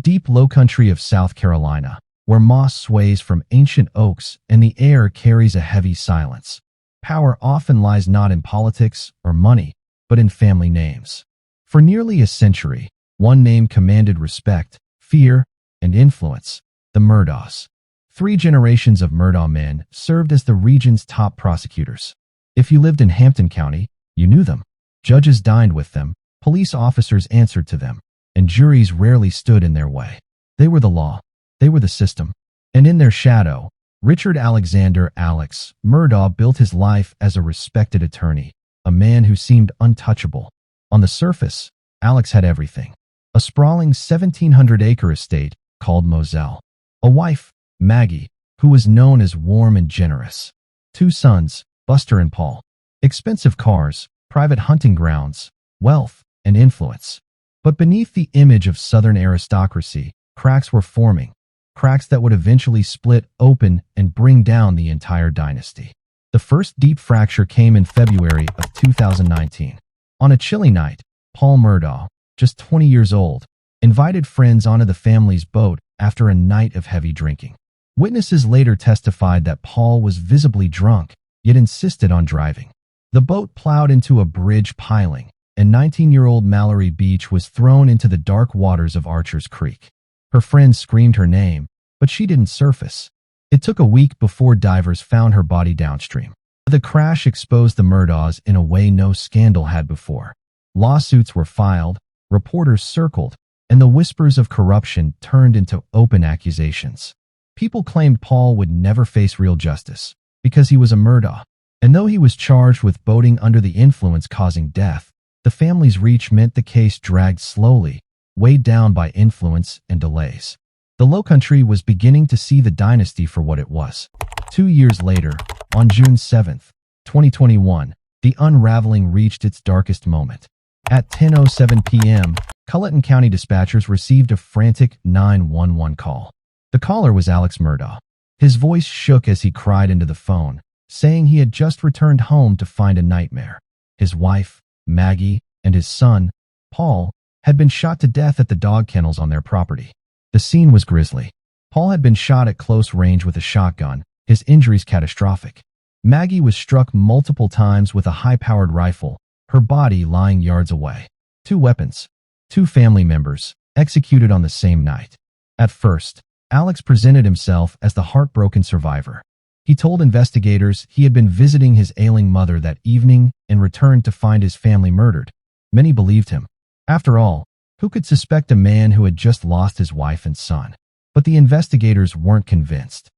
deep low country of South Carolina, where moss sways from ancient oaks and the air carries a heavy silence. Power often lies not in politics or money, but in family names. For nearly a century, one name commanded respect, fear, and influence: the Murdaughs. 3 generations of Murdaugh men served as the region's top prosecutors. If you lived in Hampton County, you knew them. Judges dined with them, police officers answered to them, and juries rarely stood in their way. They were the law. They were the system. And in their shadow, Richard Alexander Alex Murdaugh built his life as a respected attorney, a man who seemed untouchable. On the surface, Alex had everything: a sprawling 1,700-acre estate called Moselle, a wife, Maggie, who was known as warm and generous, 2 sons, Buster and Paul, expensive cars, private hunting grounds, wealth, and influence. But beneath the image of Southern aristocracy, cracks were forming, cracks that would eventually split open and bring down the entire dynasty. The first deep fracture came in February of 2019. On a chilly night, Paul Murdaugh, just 20 years old, invited friends onto the family's boat after a night of heavy drinking. Witnesses later testified that Paul was visibly drunk, yet insisted on driving. The boat plowed into a bridge piling, and 19-year-old Mallory Beach was thrown into the dark waters of Archer's Creek. Her friends screamed her name, but she didn't surface. It took a week before divers found her body downstream. The crash exposed the Murdaughs in a way no scandal had before. Lawsuits were filed, reporters circled, and the whispers of corruption turned into open accusations. People claimed Paul would never face real justice because he was a Murdaugh. And though he was charged with boating under the influence causing death, the family's reach meant the case dragged slowly, weighed down by influence and delays. The Lowcountry was beginning to see the dynasty for what it was. 2 years later, on June 7, 2021, the unraveling reached its darkest moment. At 10:07 p.m., Culleton County dispatchers received a frantic 911 call. The caller was Alex Murdaugh. His voice shook as he cried into the phone, saying he had just returned home to find a nightmare. His wife, Maggie, and his son, Paul, had been shot to death at the dog kennels on their property. The scene was grisly. Paul had been shot at close range with a shotgun, his injuries catastrophic. Maggie was struck multiple times with a high-powered rifle, her body lying yards away. 2 weapons. 2 family members, executed on the same night. At first, Alex presented himself as the heartbroken survivor. He told investigators he had been visiting his ailing mother that evening and returned to find his family murdered. Many believed him. After all, who could suspect a man who had just lost his wife and son? But the investigators weren't convinced.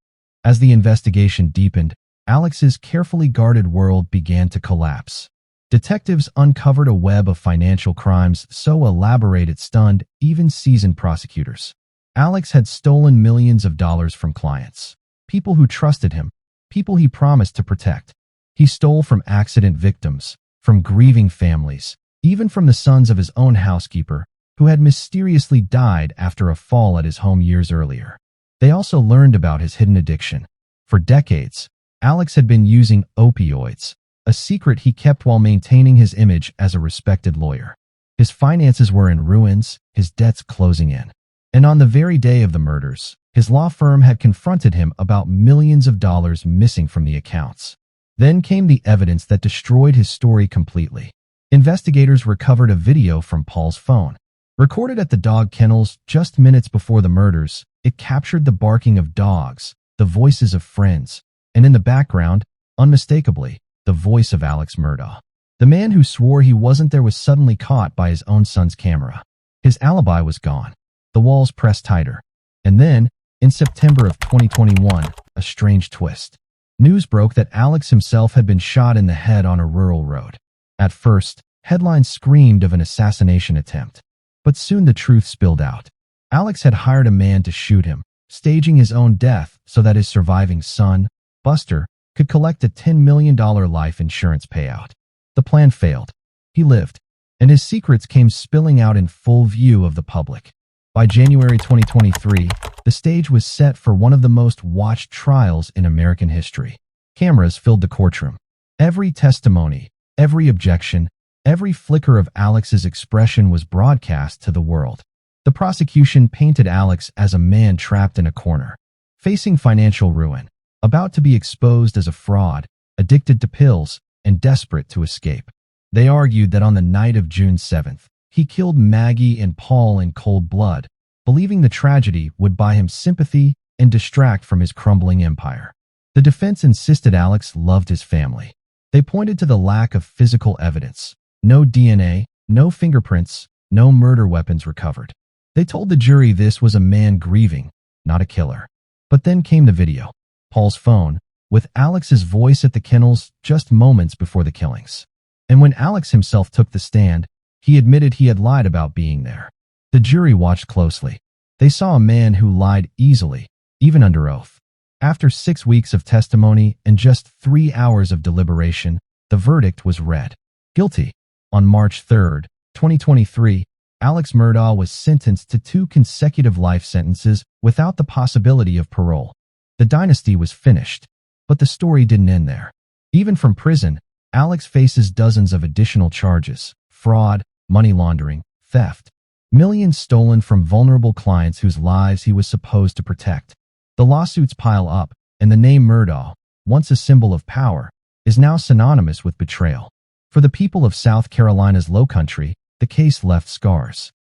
As the investigation deepened, Alex's carefully guarded world began to collapse. Detectives uncovered a web of financial crimes so elaborate it stunned even seasoned prosecutors. Alex had stolen millions of dollars from clients, people who trusted him, people he promised to protect. He stole from accident victims, from grieving families, even from the sons of his own housekeeper, who had mysteriously died after a fall at his home years earlier. They also learned about his hidden addiction. For decades, Alex had been using opioids, a secret he kept while maintaining his image as a respected lawyer. His finances were in ruins, his debts closing in. And on the very day of the murders, his law firm had confronted him about millions of dollars missing from the accounts. Then came the evidence that destroyed his story completely. Investigators recovered a video from Paul's phone. Recorded at the dog kennels just minutes before the murders, it captured the barking of dogs, the voices of friends, and in the background, unmistakably, the voice of Alex Murdaugh. The man who swore he wasn't there was suddenly caught by his own son's camera. His alibi was gone. The walls pressed tighter. And then, in September of 2021, a strange twist. News broke that Alex himself had been shot in the head on a rural road. At first, headlines screamed of an assassination attempt. But soon the truth spilled out. Alex had hired a man to shoot him, staging his own death so that his surviving son, Buster, could collect a $10 million life insurance payout. The plan failed. He lived, and his secrets came spilling out in full view of the public. By January 2023, the stage was set for one of the most watched trials in American history. Cameras filled the courtroom. Every testimony, every objection, every flicker of Alex's expression was broadcast to the world. The prosecution painted Alex as a man trapped in a corner, facing financial ruin, about to be exposed as a fraud, addicted to pills, and desperate to escape. They argued that on the night of June 7th, he killed Maggie and Paul in cold blood, believing the tragedy would buy him sympathy and distract from his crumbling empire. The defense insisted Alex loved his family. They pointed to the lack of physical evidence. No DNA, no fingerprints, no murder weapons recovered. They told the jury this was a man grieving, not a killer. But then came the video. Paul's phone, with Alex's voice at the kennels just moments before the killings. And when Alex himself took the stand, he admitted he had lied about being there. The jury watched closely. They saw a man who lied easily, even under oath. After 6 weeks of testimony and just 3 hours of deliberation, the verdict was read. Guilty. On March 3, 2023, Alex Murdaugh was sentenced to 2 consecutive life sentences without the possibility of parole. The dynasty was finished, but the story didn't end there. Even from prison, Alex faces dozens of additional charges: fraud, money laundering, theft. Millions stolen from vulnerable clients whose lives he was supposed to protect. The lawsuits pile up, and the name Murdaugh, once a symbol of power, is now synonymous with betrayal. For the people of South Carolina's Lowcountry, the case left scars.